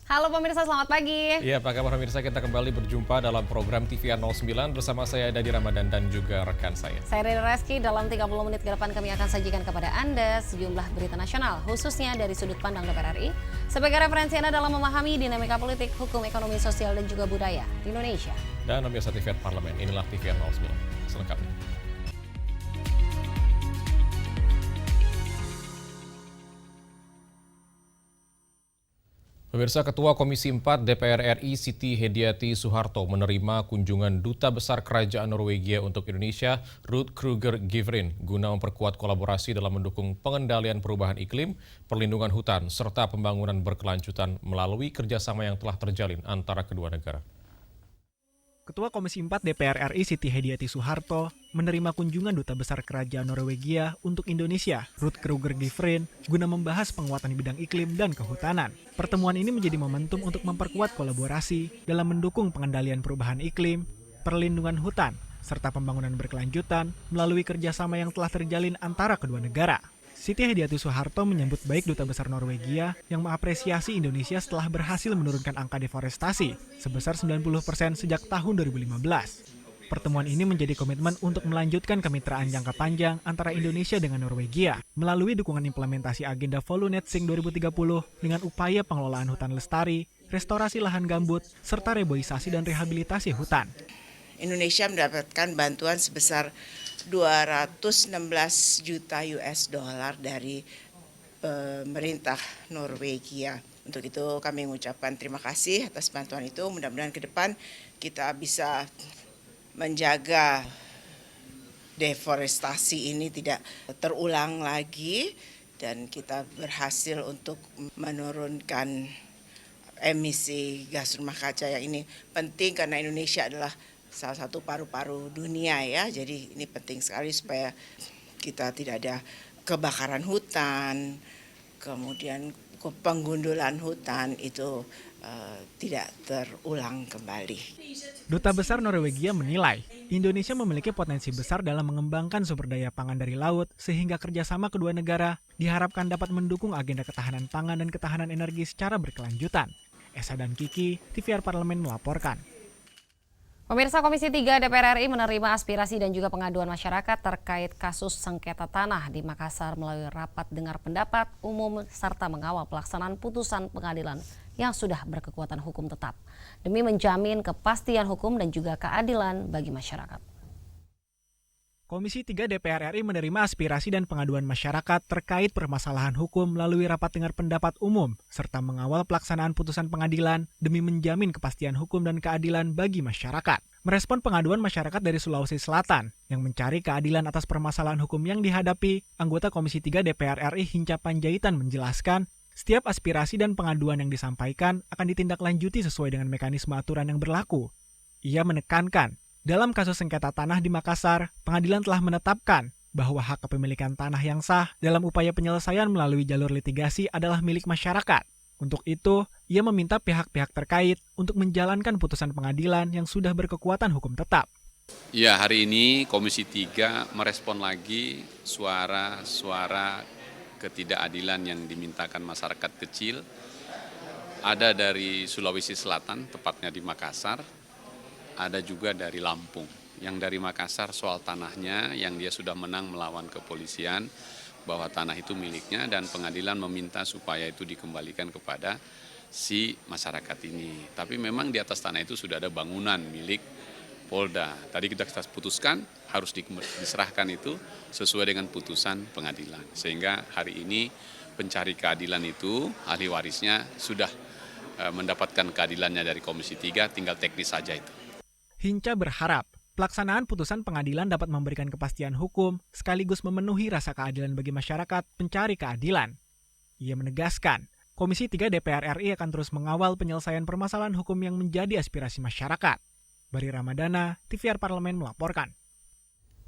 Halo pemirsa, selamat pagi. Iya, apa kabar pemirsa? Kita kembali berjumpa dalam program TVR 09 bersama saya Dadi Ramadan dan juga rekan saya. Saya Riri Reski, dalam 30 menit ke depan kami akan sajikan kepada Anda sejumlah berita nasional, khususnya dari sudut pandang DPR RI, sebagai referensi Anda dalam memahami dinamika politik, hukum, ekonomi, sosial, dan juga budaya di Indonesia. Dan pemirsa TVR Parlemen, inilah TVR 09 selengkapnya. Pemirsa, Ketua Komisi 4 DPR RI Siti Hediati Soeharto menerima kunjungan Duta Besar Kerajaan Norwegia untuk Indonesia, Ruud Kruger Givrin, guna memperkuat kolaborasi dalam mendukung pengendalian perubahan iklim, perlindungan hutan, serta pembangunan berkelanjutan melalui kerjasama yang telah terjalin antara kedua negara. Ketua Komisi 4 DPR RI Siti Hediati Soeharto menerima kunjungan Duta Besar Kerajaan Norwegia untuk Indonesia, Ruud Kruger Givrin, guna membahas penguatan di bidang iklim dan kehutanan. Pertemuan ini menjadi momentum untuk memperkuat kolaborasi dalam mendukung pengendalian perubahan iklim, perlindungan hutan, serta pembangunan berkelanjutan melalui kerjasama yang telah terjalin antara kedua negara. Siti Hediati Soeharto menyambut baik Duta Besar Norwegia yang mengapresiasi Indonesia setelah berhasil menurunkan angka deforestasi sebesar 90% sejak tahun 2015. Pertemuan ini menjadi komitmen untuk melanjutkan kemitraan jangka panjang antara Indonesia dengan Norwegia melalui dukungan implementasi agenda Volunetsing 2030 dengan upaya pengelolaan hutan lestari, restorasi lahan gambut, serta reboisasi dan rehabilitasi hutan. Indonesia mendapatkan bantuan sebesar 216 juta US dollar dari pemerintah Norwegia. Untuk itu kami mengucapkan terima kasih atas bantuan itu. Mudah-mudahan ke depan kita bisa menjaga deforestasi ini tidak terulang lagi dan kita berhasil untuk menurunkan emisi gas rumah kaca yang ini penting karena Indonesia adalah salah satu paru-paru dunia ya, jadi ini penting sekali supaya kita tidak ada kebakaran hutan, kemudian penggundulan hutan itu tidak terulang kembali. Duta Besar Norwegia menilai Indonesia memiliki potensi besar dalam mengembangkan sumber daya pangan dari laut sehingga kerjasama kedua negara diharapkan dapat mendukung agenda ketahanan pangan dan ketahanan energi secara berkelanjutan. Esa dan Kiki, TVR Parlemen melaporkan. Pemirsa, Komisi 3 DPR RI menerima aspirasi dan juga pengaduan masyarakat terkait kasus sengketa tanah di Makassar melalui rapat dengar pendapat umum serta mengawal pelaksanaan putusan pengadilan yang sudah berkekuatan hukum tetap demi menjamin kepastian hukum dan juga keadilan bagi masyarakat. Komisi 3 DPR RI menerima aspirasi dan pengaduan masyarakat terkait permasalahan hukum melalui rapat dengar pendapat umum serta mengawal pelaksanaan putusan pengadilan demi menjamin kepastian hukum dan keadilan bagi masyarakat. Merespon pengaduan masyarakat dari Sulawesi Selatan yang mencari keadilan atas permasalahan hukum yang dihadapi, anggota Komisi 3 DPR RI Hinca Panjaitan menjelaskan, setiap aspirasi dan pengaduan yang disampaikan akan ditindaklanjuti sesuai dengan mekanisme aturan yang berlaku. Ia menekankan, dalam kasus sengketa tanah di Makassar, pengadilan telah menetapkan bahwa hak kepemilikan tanah yang sah dalam upaya penyelesaian melalui jalur litigasi adalah milik masyarakat. Untuk itu, ia meminta pihak-pihak terkait untuk menjalankan putusan pengadilan yang sudah berkekuatan hukum tetap. Ya, hari ini Komisi 3 merespon lagi suara-suara ketidakadilan yang dimintakan masyarakat kecil. Ada dari Sulawesi Selatan, tepatnya di Makassar. Ada juga dari Lampung, yang dari Makassar soal tanahnya yang dia sudah menang melawan kepolisian bahwa tanah itu miliknya dan pengadilan meminta supaya itu dikembalikan kepada si masyarakat ini. Tapi memang di atas tanah itu sudah ada bangunan milik Polda. Tadi kita putuskan harus diserahkan itu sesuai dengan putusan pengadilan. Sehingga hari ini pencari keadilan itu, ahli warisnya sudah mendapatkan keadilannya dari Komisi 3, tinggal teknis saja itu. Hinca berharap pelaksanaan putusan pengadilan dapat memberikan kepastian hukum sekaligus memenuhi rasa keadilan bagi masyarakat pencari keadilan. Ia menegaskan, Komisi 3 DPR RI akan terus mengawal penyelesaian permasalahan hukum yang menjadi aspirasi masyarakat. Bari Ramadana, TVR Parlemen melaporkan.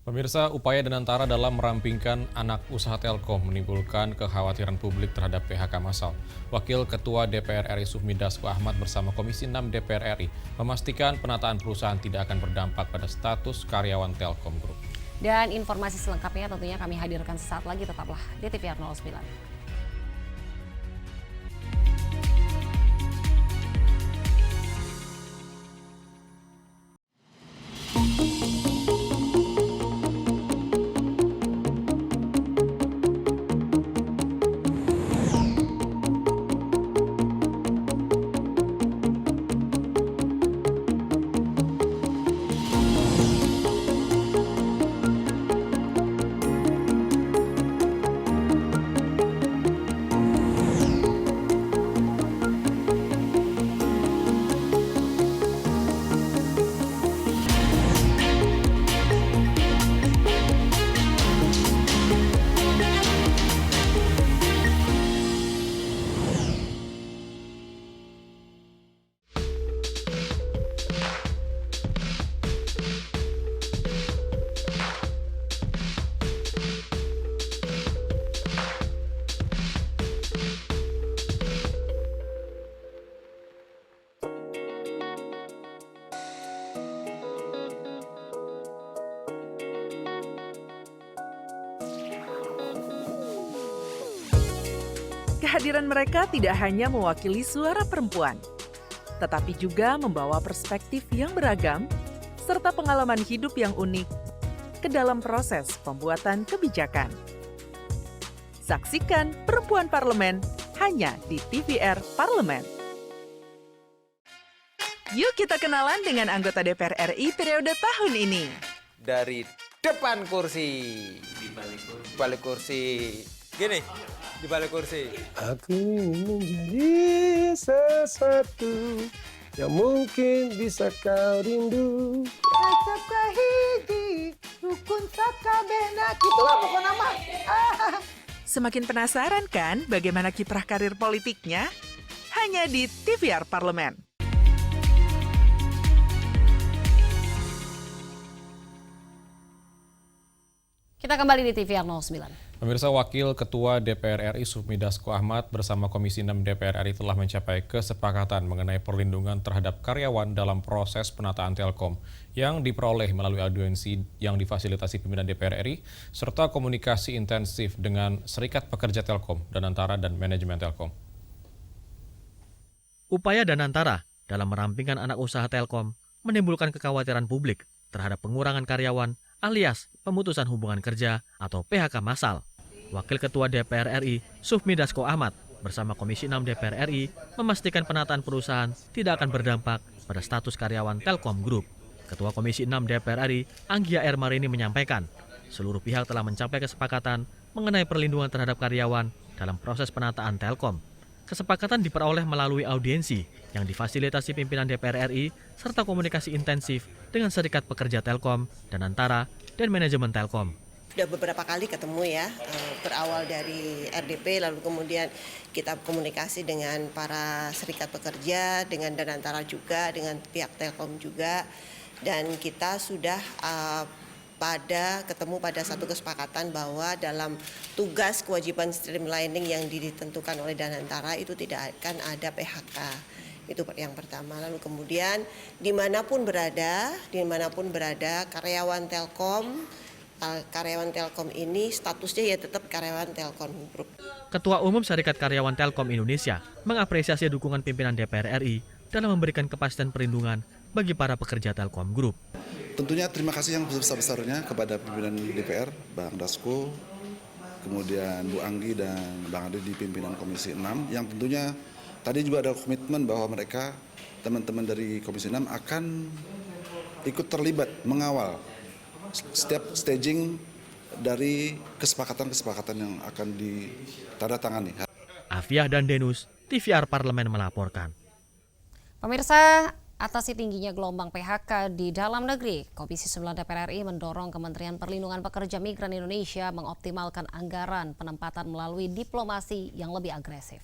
Pemirsa, upaya Danantara dalam merampingkan anak usaha Telkom menimbulkan kekhawatiran publik terhadap PHK massal. Wakil Ketua DPR RI Sufmi Dasko Ahmad bersama Komisi 6 DPR RI memastikan penataan perusahaan tidak akan berdampak pada status karyawan Telkom Group. Dan informasi selengkapnya tentunya kami hadirkan sesaat lagi, tetaplah di TVR 09. Kehadiran mereka tidak hanya mewakili suara perempuan, tetapi juga membawa perspektif yang beragam serta pengalaman hidup yang unik ke dalam proses pembuatan kebijakan. Saksikan Perempuan Parlemen hanya di TVR Parlemen. Yuk kita kenalan dengan anggota DPR RI periode tahun ini. Dari depan kursi, di balik kursi, gini, di balik kursi. Aku ingin menjadi sesuatu yang mungkin bisa kau rindu. Acap kahiji, rukun sakabena, gitulah pokok nama. Semakin penasaran kan bagaimana kiprah karir politiknya? Hanya di TVR Parlemen. Kita kembali di TVR 09. Pemirsa, Wakil Ketua DPR RI Sufmi Dasko Ahmad bersama Komisi 6 DPR RI telah mencapai kesepakatan mengenai perlindungan terhadap karyawan dalam proses penataan Telkom yang diperoleh melalui audiensi yang difasilitasi pimpinan DPR RI serta komunikasi intensif dengan Serikat Pekerja Telkom, Danantara, dan manajemen Telkom. Upaya Danantara dalam merampingkan anak usaha Telkom menimbulkan kekhawatiran publik terhadap pengurangan karyawan alias pemutusan hubungan kerja atau PHK massal. Wakil Ketua DPR RI Sufmi Dasko Ahmad bersama Komisi 6 DPR RI memastikan penataan perusahaan tidak akan berdampak pada status karyawan Telkom Group. Ketua Komisi 6 DPR RI Anggia R. Marini menyampaikan, seluruh pihak telah mencapai kesepakatan mengenai perlindungan terhadap karyawan dalam proses penataan Telkom. Kesepakatan diperoleh melalui audiensi yang difasilitasi pimpinan DPR RI serta komunikasi intensif dengan Serikat Pekerja Telkom, Danantara, dan manajemen Telkom. Sudah beberapa kali ketemu ya, berawal dari RDP, lalu kemudian kita komunikasi dengan para serikat pekerja, dengan Danantara juga, dengan pihak Telkom juga, dan kita sudah ketemu pada satu kesepakatan bahwa dalam tugas kewajiban streamlining yang ditentukan oleh Danantara itu tidak akan ada PHK. Itu yang pertama. Lalu kemudian dimanapun berada karyawan Telkom ini statusnya ya tetap karyawan Telkom Group. Ketua Umum Serikat Karyawan Telkom Indonesia mengapresiasi dukungan pimpinan DPR RI dalam memberikan kepastian perlindungan bagi para pekerja Telkom Group. Tentunya terima kasih yang sebesar-besarnya kepada pimpinan DPR, Bang Dasko, kemudian Bu Anggi dan Bang Ade di pimpinan Komisi 6, yang tentunya tadi juga ada komitmen bahwa mereka, teman-teman dari Komisi 6 akan ikut terlibat mengawal setiap staging dari kesepakatan-kesepakatan yang akan ditandatangani. Afiah dan Denus, TVR Parlemen melaporkan. Pemirsa, atasi tingginya gelombang PHK di dalam negeri, Komisi 9 DPR RI mendorong Kementerian Perlindungan Pekerja Migran Indonesia mengoptimalkan anggaran penempatan melalui diplomasi yang lebih agresif.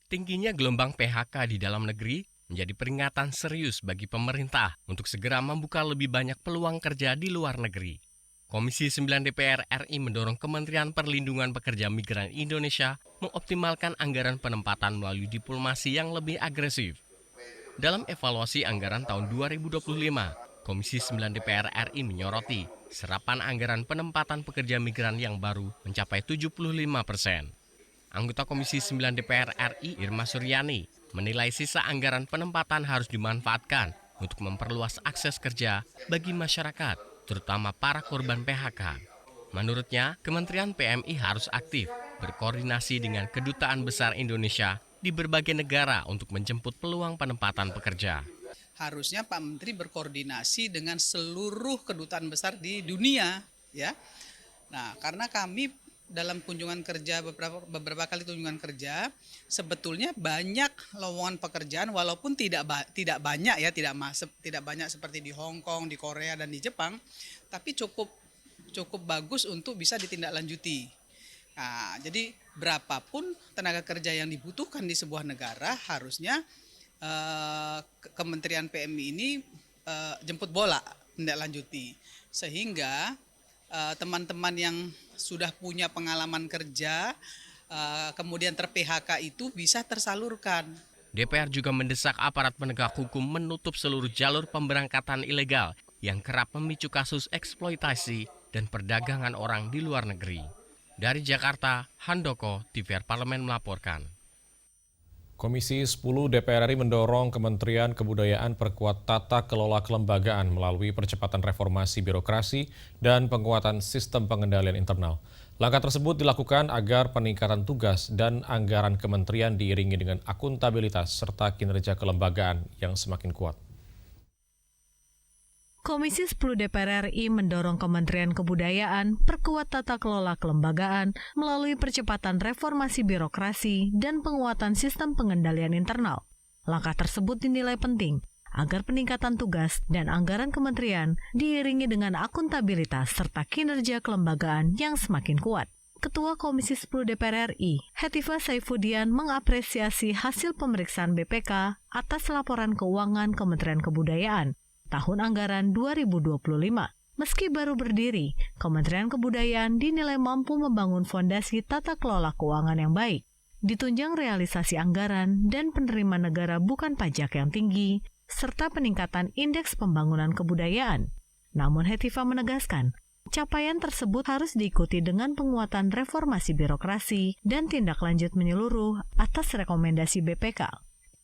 Tingginya gelombang PHK di dalam negeri menjadi peringatan serius bagi pemerintah untuk segera membuka lebih banyak peluang kerja di luar negeri. Komisi 9 DPR RI mendorong Kementerian Perlindungan Pekerja Migran Indonesia mengoptimalkan anggaran penempatan melalui diplomasi yang lebih agresif. Dalam evaluasi anggaran tahun 2025, Komisi 9 DPR RI menyoroti serapan anggaran penempatan pekerja migran yang baru mencapai 75%. Anggota Komisi 9 DPR RI Irma Suryani menilai sisa anggaran penempatan harus dimanfaatkan untuk memperluas akses kerja bagi masyarakat, terutama para korban PHK. Menurutnya, Kementerian PMI harus aktif berkoordinasi dengan Kedutaan Besar Indonesia di berbagai negara untuk menjemput peluang penempatan pekerja. Harusnya Pak Menteri berkoordinasi dengan seluruh kedutaan besar di dunia, ya. Nah, karena kami dalam kunjungan kerja beberapa kali kunjungan kerja, sebetulnya banyak lowongan pekerjaan walaupun tidak banyak ya, tidak banyak seperti di Hong Kong, di Korea dan di Jepang, tapi cukup bagus untuk bisa ditindaklanjuti. Nah, jadi berapapun tenaga kerja yang dibutuhkan di sebuah negara, harusnya Kementerian PMI ini jemput bola, menindaklanjuti. Sehingga teman-teman yang sudah punya pengalaman kerja, kemudian ter-PHK itu bisa tersalurkan. DPR juga mendesak aparat penegak hukum menutup seluruh jalur pemberangkatan ilegal yang kerap memicu kasus eksploitasi dan perdagangan orang di luar negeri. Dari Jakarta, Handoko, TVR Parlemen melaporkan. Komisi 10 DPR RI mendorong Kementerian Kebudayaan perkuat tata kelola kelembagaan melalui percepatan reformasi birokrasi dan penguatan sistem pengendalian internal. Langkah tersebut dilakukan agar peningkatan tugas dan anggaran kementerian diiringi dengan akuntabilitas serta kinerja kelembagaan yang semakin kuat. Komisi 10 DPR RI mendorong Kementerian Kebudayaan perkuat tata kelola kelembagaan melalui percepatan reformasi birokrasi dan penguatan sistem pengendalian internal. Langkah tersebut dinilai penting agar peningkatan tugas dan anggaran kementerian diiringi dengan akuntabilitas serta kinerja kelembagaan yang semakin kuat. Ketua Komisi 10 DPR RI, Hetiva Saifudian mengapresiasi hasil pemeriksaan BPK atas laporan keuangan Kementerian Kebudayaan tahun anggaran 2025. Meski baru berdiri, Kementerian Kebudayaan dinilai mampu membangun fondasi tata kelola keuangan yang baik. Ditunjang realisasi anggaran dan penerimaan negara bukan pajak yang tinggi, serta peningkatan indeks pembangunan kebudayaan. Namun Hetiva menegaskan, capaian tersebut harus diikuti dengan penguatan reformasi birokrasi dan tindak lanjut menyeluruh atas rekomendasi BPK.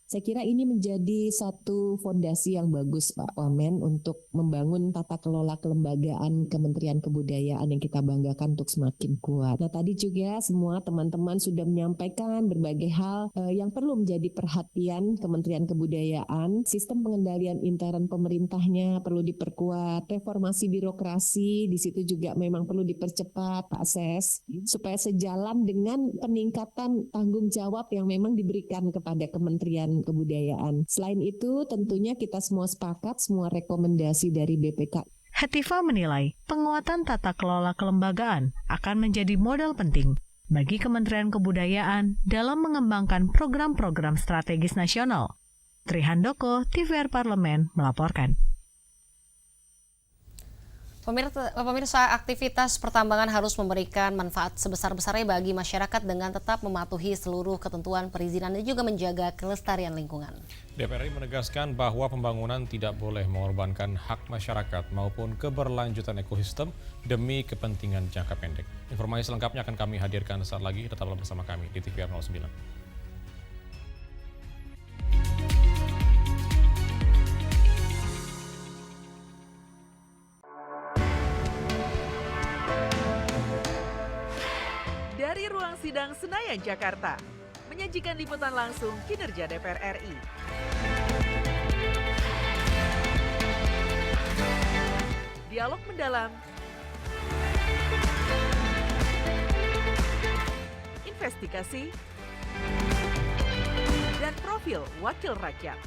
Saya kira ini menjadi satu fondasi yang bagus Pak Wamen untuk membangun tata kelola kelembagaan Kementerian Kebudayaan yang kita banggakan untuk semakin kuat. Nah tadi juga semua teman-teman sudah menyampaikan berbagai hal yang perlu menjadi perhatian Kementerian Kebudayaan. Sistem pengendalian intern pemerintahnya perlu diperkuat, reformasi birokrasi di situ juga memang perlu dipercepat Pak Ses, supaya sejalan dengan peningkatan tanggung jawab yang memang diberikan kepada Kementerian Kebudayaan. Selain itu, tentunya kita semua sepakat semua rekomendasi dari BPK. Hetiva menilai penguatan tata kelola kelembagaan akan menjadi modal penting bagi Kementerian Kebudayaan dalam mengembangkan program-program strategis nasional. Trihandoko, TVR Parlemen melaporkan. Pemirsa, aktivitas pertambangan harus memberikan manfaat sebesar-besarnya bagi masyarakat dengan tetap mematuhi seluruh ketentuan perizinan dan juga menjaga kelestarian lingkungan. DPR RI menegaskan bahwa pembangunan tidak boleh mengorbankan hak masyarakat maupun keberlanjutan ekosistem demi kepentingan jangka pendek. Informasi selengkapnya akan kami hadirkan saat lagi, tetaplah bersama kami di TVR 09. Dari ruang sidang Senayan, Jakarta, menyajikan liputan langsung kinerja DPR RI. Dialog mendalam, investigasi, dan profil wakil rakyat.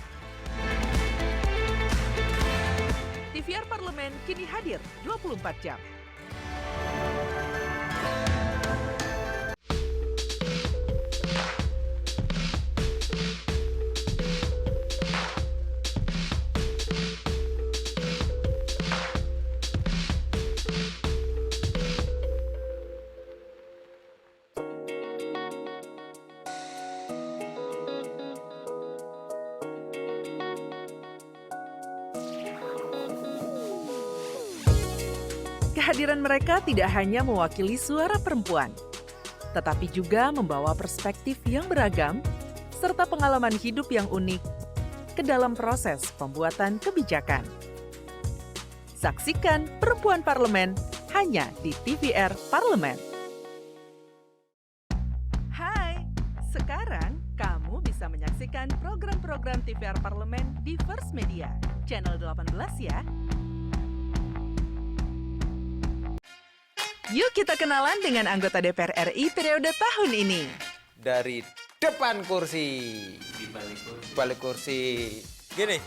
TVR Parlemen kini hadir 24 jam. Kehadiran mereka tidak hanya mewakili suara perempuan, tetapi juga membawa perspektif yang beragam serta pengalaman hidup yang unik ke dalam proses pembuatan kebijakan. Saksikan Perempuan Parlemen hanya di TVR Parlemen. Hai, sekarang kamu bisa menyaksikan program-program TVR Parlemen di First Media, channel 18 ya. Yuk kita kenalan dengan anggota DPR RI periode tahun ini. Dari depan kursi, di balik kursi. Gini,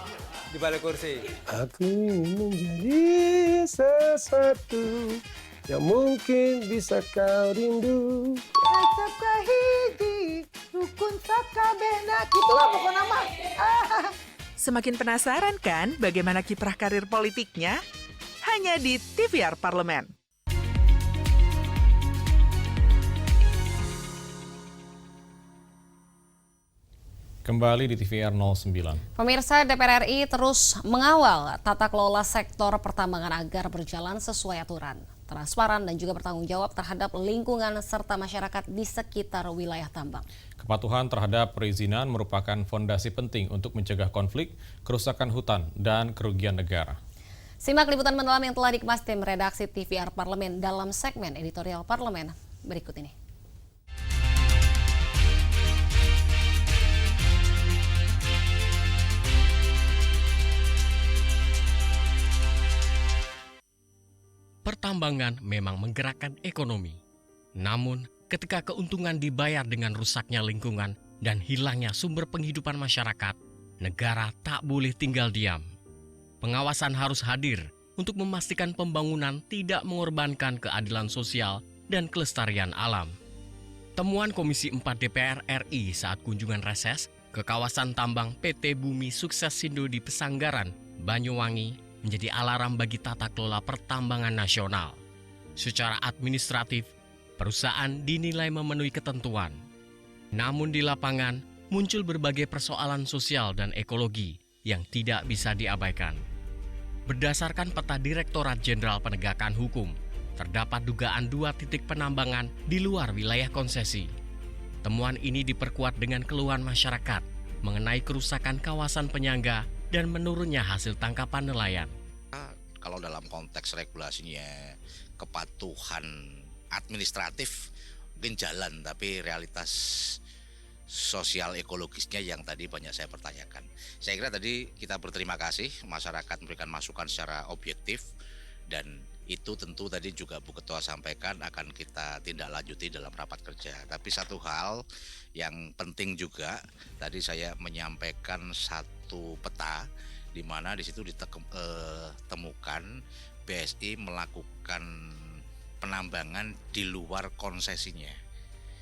di balik kursi. Aku ingin menjadi sesuatu yang mungkin bisa kau rindu. Acap kahiji, rukun sakabehna. Gitulah pokoknya mah. Semakin penasaran kan bagaimana kiprah karir politiknya? Hanya di TVR Parlemen. Kembali di TVR 09. Pemirsa, DPR RI terus mengawal tata kelola sektor pertambangan agar berjalan sesuai aturan. transparan dan juga bertanggung jawab terhadap lingkungan serta masyarakat di sekitar wilayah tambang. Kepatuhan terhadap perizinan merupakan fondasi penting untuk mencegah konflik, kerusakan hutan, dan kerugian negara. Simak liputan mendalam yang telah dikemas tim redaksi TVR Parlemen dalam segmen editorial Parlemen berikut ini. Pertambangan memang menggerakkan ekonomi. Namun, ketika keuntungan dibayar dengan rusaknya lingkungan dan hilangnya sumber penghidupan masyarakat, negara tak boleh tinggal diam. Pengawasan harus hadir untuk memastikan pembangunan tidak mengorbankan keadilan sosial dan kelestarian alam. Temuan Komisi 4 DPR RI saat kunjungan reses ke kawasan tambang PT Bumi Sukses Sindo di Pesanggaran, Banyuwangi, menjadi alarm bagi tata kelola pertambangan nasional. Secara administratif, perusahaan dinilai memenuhi ketentuan. Namun di lapangan, muncul berbagai persoalan sosial dan ekologi yang tidak bisa diabaikan. Berdasarkan peta Direktorat Jenderal Penegakan Hukum, terdapat dugaan 2 titik penambangan di luar wilayah konsesi. Temuan ini diperkuat dengan keluhan masyarakat mengenai kerusakan kawasan penyangga dan menurunnya hasil tangkapan nelayan. Kalau dalam konteks regulasinya, kepatuhan administratif mungkin jalan, tapi realitas sosial ekologisnya yang tadi banyak saya pertanyakan. Saya kira tadi kita berterima kasih, masyarakat memberikan masukan secara objektif, dan itu tentu tadi juga Bu Ketua sampaikan akan kita tindak lanjuti dalam rapat kerja. Tapi satu hal yang penting juga, tadi saya menyampaikan satu peta di mana di situ ditemukan BSI melakukan penambangan di luar konsesinya.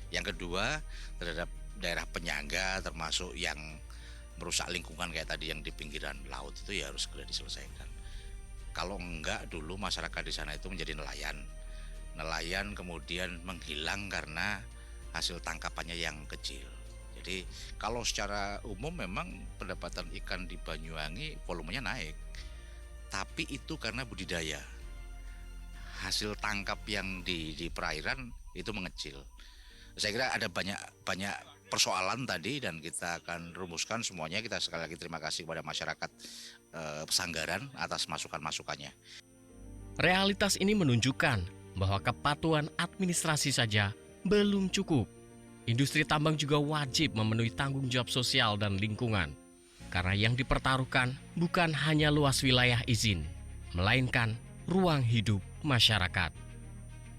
Yang kedua, terhadap daerah penyangga termasuk yang merusak lingkungan kayak tadi yang di pinggiran laut itu ya harus segera diselesaikan. Kalau enggak, dulu masyarakat di sana itu menjadi nelayan. Nelayan kemudian menghilang karena hasil tangkapannya yang kecil. Jadi kalau secara umum memang pendapatan ikan di Banyuwangi volumenya naik, tapi itu karena budidaya. Hasil tangkap yang di perairan itu mengecil. Saya kira ada banyak persoalan tadi dan kita akan rumuskan semuanya. Kita sekali lagi terima kasih kepada masyarakat Pesanggaran atas masukan-masukannya. Realitas ini menunjukkan bahwa kepatuhan administrasi saja belum cukup. Industri tambang juga wajib memenuhi tanggung jawab sosial dan lingkungan. Karena yang dipertaruhkan bukan hanya luas wilayah izin, melainkan ruang hidup masyarakat.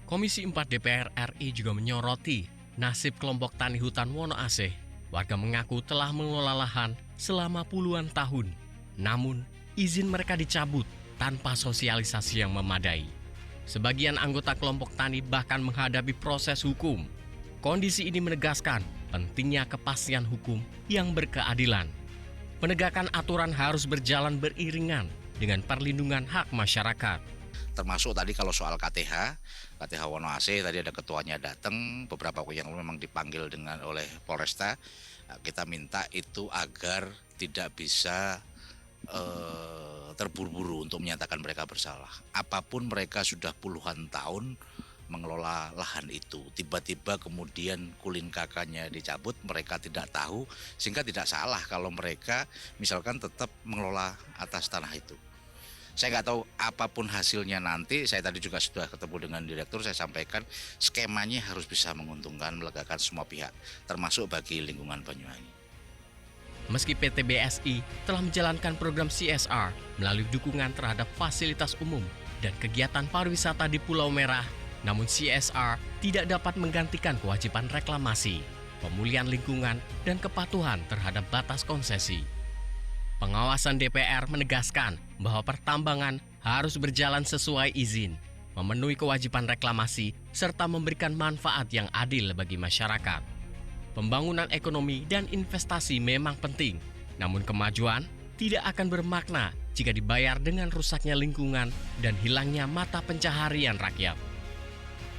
Komisi 4 DPR RI juga menyoroti nasib kelompok tani hutan Wono Asih. Warga mengaku telah mengelola lahan selama puluhan tahun. Namun, izin mereka dicabut tanpa sosialisasi yang memadai. Sebagian anggota kelompok tani bahkan menghadapi proses hukum. Kondisi ini menegaskan pentingnya kepastian hukum yang berkeadilan. Penegakan aturan harus berjalan beriringan dengan perlindungan hak masyarakat. Termasuk tadi kalau soal KTH Wono Asih, tadi ada ketuanya datang, beberapa yang memang dipanggil oleh Polresta. Kita minta itu agar tidak bisa terburu-buru untuk menyatakan mereka bersalah. Apapun mereka sudah puluhan tahun mengelola lahan itu, tiba-tiba kemudian kulin kakaknya dicabut, mereka tidak tahu, sehingga tidak salah kalau mereka misalkan tetap mengelola atas tanah itu. Saya nggak tahu apapun hasilnya nanti, saya tadi juga sudah ketemu dengan direktur, saya sampaikan skemanya harus bisa menguntungkan, melegakan semua pihak, termasuk bagi lingkungan Banyuwangi. Meski PT BSI telah menjalankan program CSR melalui dukungan terhadap fasilitas umum dan kegiatan pariwisata di Pulau Merah, namun CSR tidak dapat menggantikan kewajiban reklamasi, pemulihan lingkungan, dan kepatuhan terhadap batas konsesi. Pengawasan DPR menegaskan bahwa pertambangan harus berjalan sesuai izin, memenuhi kewajiban reklamasi, serta memberikan manfaat yang adil bagi masyarakat. Pembangunan ekonomi dan investasi memang penting, namun kemajuan tidak akan bermakna jika dibayar dengan rusaknya lingkungan dan hilangnya mata pencaharian rakyat.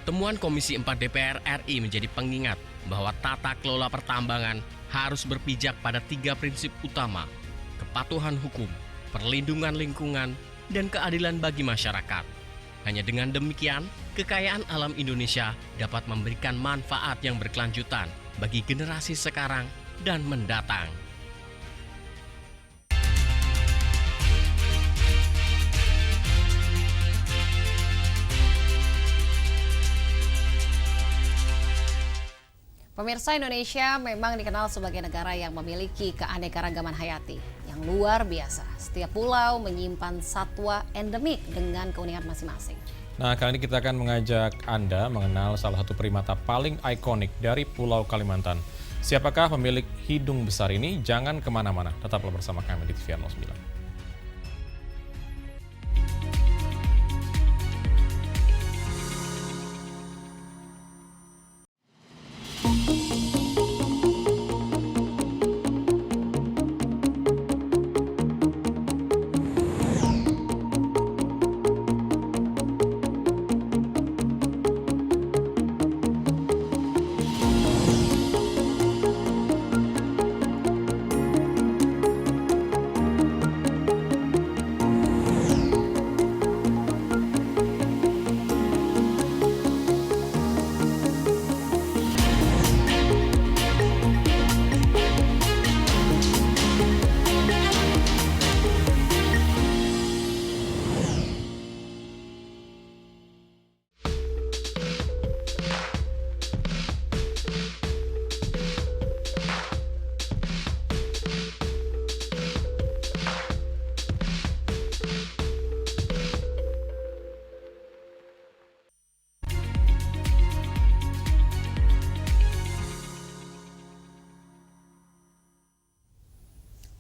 Temuan Komisi 4 DPR RI menjadi pengingat bahwa tata kelola pertambangan harus berpijak pada 3 prinsip utama: kepatuhan hukum, perlindungan lingkungan, dan keadilan bagi masyarakat. Hanya dengan demikian, kekayaan alam Indonesia dapat memberikan manfaat yang berkelanjutan bagi generasi sekarang dan mendatang. Pemirsa, Indonesia memang dikenal sebagai negara yang memiliki keanekaragaman hayati yang luar biasa. Setiap pulau menyimpan satwa endemik dengan keunikan masing-masing. Nah, kali ini kita akan mengajak Anda mengenal salah satu primata paling ikonik dari Pulau Kalimantan. Siapakah pemilik hidung besar ini? Jangan kemana-mana, tetaplah bersama kami di TV 09.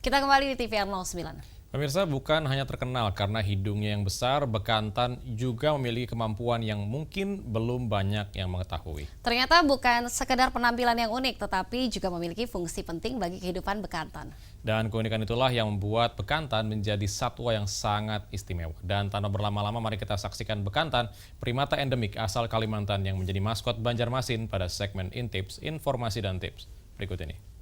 Kita kembali di TV 09. Pemirsa, bukan hanya terkenal karena hidungnya yang besar, bekantan juga memiliki kemampuan yang mungkin belum banyak yang mengetahui. Ternyata bukan sekedar penampilan yang unik, tetapi juga memiliki fungsi penting bagi kehidupan bekantan. Dan keunikan itulah yang membuat bekantan menjadi satwa yang sangat istimewa. Dan tanpa berlama-lama, mari kita saksikan bekantan, primata endemik asal Kalimantan yang menjadi maskot Banjarmasin pada segmen Intips, Informasi dan Tips. Berikut ini.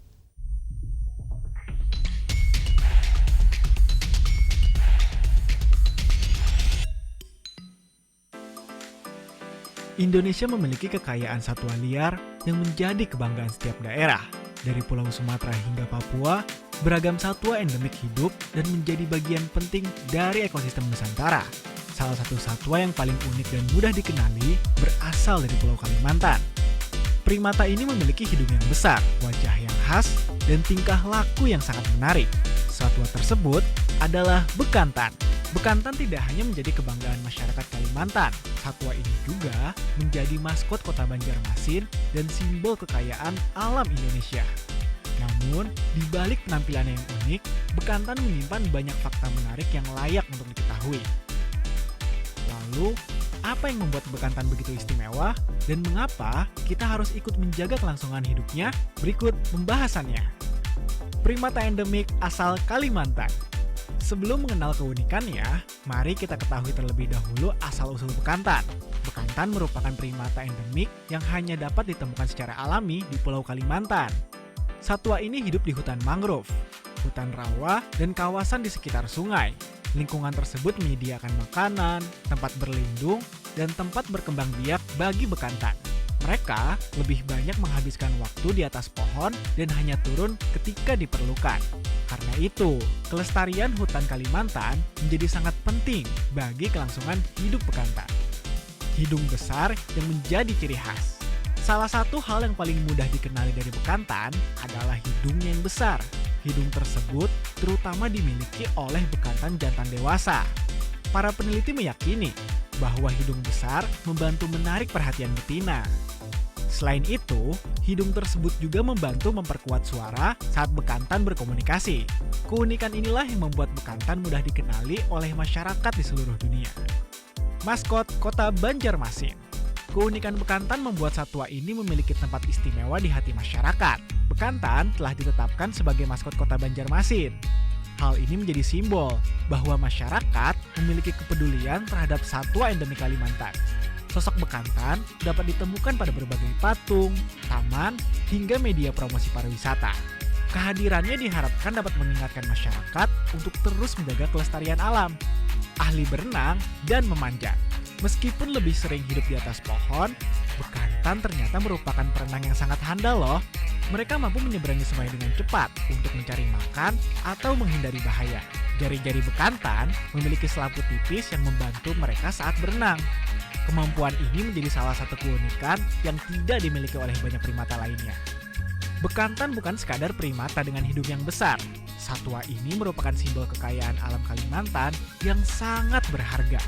Indonesia memiliki kekayaan satwa liar yang menjadi kebanggaan setiap daerah. Dari Pulau Sumatera hingga Papua, beragam satwa endemik hidup dan menjadi bagian penting dari ekosistem Nusantara. Salah satu satwa yang paling unik dan mudah dikenali berasal dari Pulau Kalimantan. Primata ini memiliki hidung yang besar, wajah yang khas, dan tingkah laku yang sangat menarik. Satwa tersebut adalah bekantan. Bekantan tidak hanya menjadi kebanggaan masyarakat Kalimantan, satwa ini juga menjadi maskot kota Banjarmasin dan simbol kekayaan alam Indonesia. Namun, di balik penampilannya yang unik, bekantan menyimpan banyak fakta menarik yang layak untuk diketahui. Lalu, apa yang membuat bekantan begitu istimewa dan mengapa kita harus ikut menjaga kelangsungan hidupnya? Berikut pembahasannya. Primata endemik asal Kalimantan. Sebelum mengenal keunikannya, mari kita ketahui terlebih dahulu asal-usul bekantan. Bekantan merupakan primata endemik yang hanya dapat ditemukan secara alami di Pulau Kalimantan. Satwa ini hidup di hutan mangrove, hutan rawa, dan kawasan di sekitar sungai. Lingkungan tersebut menyediakan makanan, tempat berlindung, dan tempat berkembang biak bagi bekantan. Mereka lebih banyak menghabiskan waktu di atas pohon dan hanya turun ketika diperlukan. Karena itu, kelestarian hutan Kalimantan menjadi sangat penting bagi kelangsungan hidup bekantan. Hidung besar yang menjadi ciri khas. Salah satu hal yang paling mudah dikenali dari bekantan adalah hidungnya yang besar. Hidung tersebut terutama dimiliki oleh bekantan jantan dewasa. Para peneliti meyakini bahwa hidung besar membantu menarik perhatian betina. Selain itu, hidung tersebut juga membantu memperkuat suara saat bekantan berkomunikasi. Keunikan inilah yang membuat bekantan mudah dikenali oleh masyarakat di seluruh dunia. Maskot Kota Banjarmasin. Keunikan bekantan membuat satwa ini memiliki tempat istimewa di hati masyarakat. Bekantan telah ditetapkan sebagai maskot Kota Banjarmasin. Hal ini menjadi simbol bahwa masyarakat memiliki kepedulian terhadap satwa endemik Kalimantan. Sosok bekantan dapat ditemukan pada berbagai patung, taman, hingga media promosi pariwisata. Kehadirannya diharapkan dapat mengingatkan masyarakat untuk terus menjaga kelestarian alam, ahli berenang, dan memanjat. Meskipun lebih sering hidup di atas pohon, bekantan ternyata merupakan perenang yang sangat handal loh. Mereka mampu menyeberangi sungai dengan cepat untuk mencari makan atau menghindari bahaya. Jari-jari bekantan memiliki selaput tipis yang membantu mereka saat berenang. Kemampuan ini menjadi salah satu keunikan yang tidak dimiliki oleh banyak primata lainnya. Bekantan bukan sekadar primata dengan hidung yang besar. Satwa ini merupakan simbol kekayaan alam Kalimantan yang sangat berharga.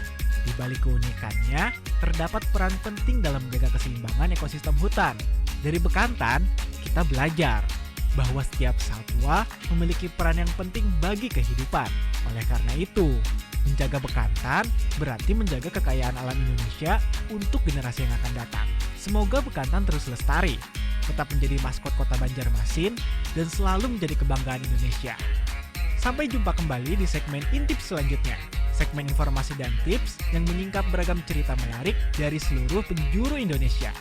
Di balik keunikannya, terdapat peran penting dalam menjaga keseimbangan ekosistem hutan. Dari bekantan, kita belajar bahwa setiap satwa memiliki peran yang penting bagi kehidupan. Oleh karena itu, menjaga bekantan berarti menjaga kekayaan alam Indonesia untuk generasi yang akan datang. Semoga bekantan terus lestari, tetap menjadi maskot kota Banjarmasin, dan selalu menjadi kebanggaan Indonesia. Sampai jumpa kembali di segmen Intip selanjutnya. Segmen informasi dan tips yang menyingkap beragam cerita menarik dari seluruh penjuru Indonesia.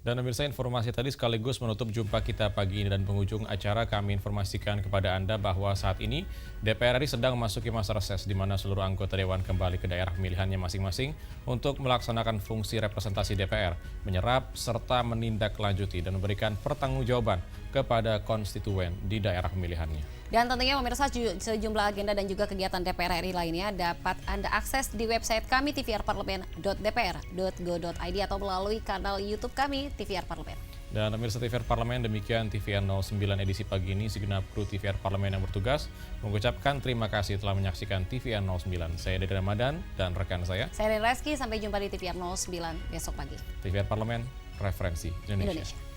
Dan pemirsa, informasi tadi sekaligus menutup jumpa kita pagi ini, dan penghujung acara kami informasikan kepada Anda bahwa saat ini DPR RI sedang memasuki masa reses di mana seluruh anggota Dewan kembali ke daerah pemilihannya masing-masing untuk melaksanakan fungsi representasi DPR, menyerap serta menindaklanjuti dan memberikan pertanggungjawaban kepada konstituen di daerah pemilihannya. Dan tentunya pemirsa, sejumlah agenda dan juga kegiatan DPR RI lainnya dapat Anda akses di website kami tvrparlemen.dpr.go.id atau melalui kanal YouTube kami TVR Parlemen. Dan pemirsa TVR Parlemen, demikian TVR 09 edisi pagi ini. Segenap kru TVR Parlemen yang bertugas mengucapkan terima kasih telah menyaksikan TVR 09. Saya Dede Ramadan dan rekan saya Rin Reski, sampai jumpa di TVR 09 besok pagi. TVR Parlemen, referensi Indonesia.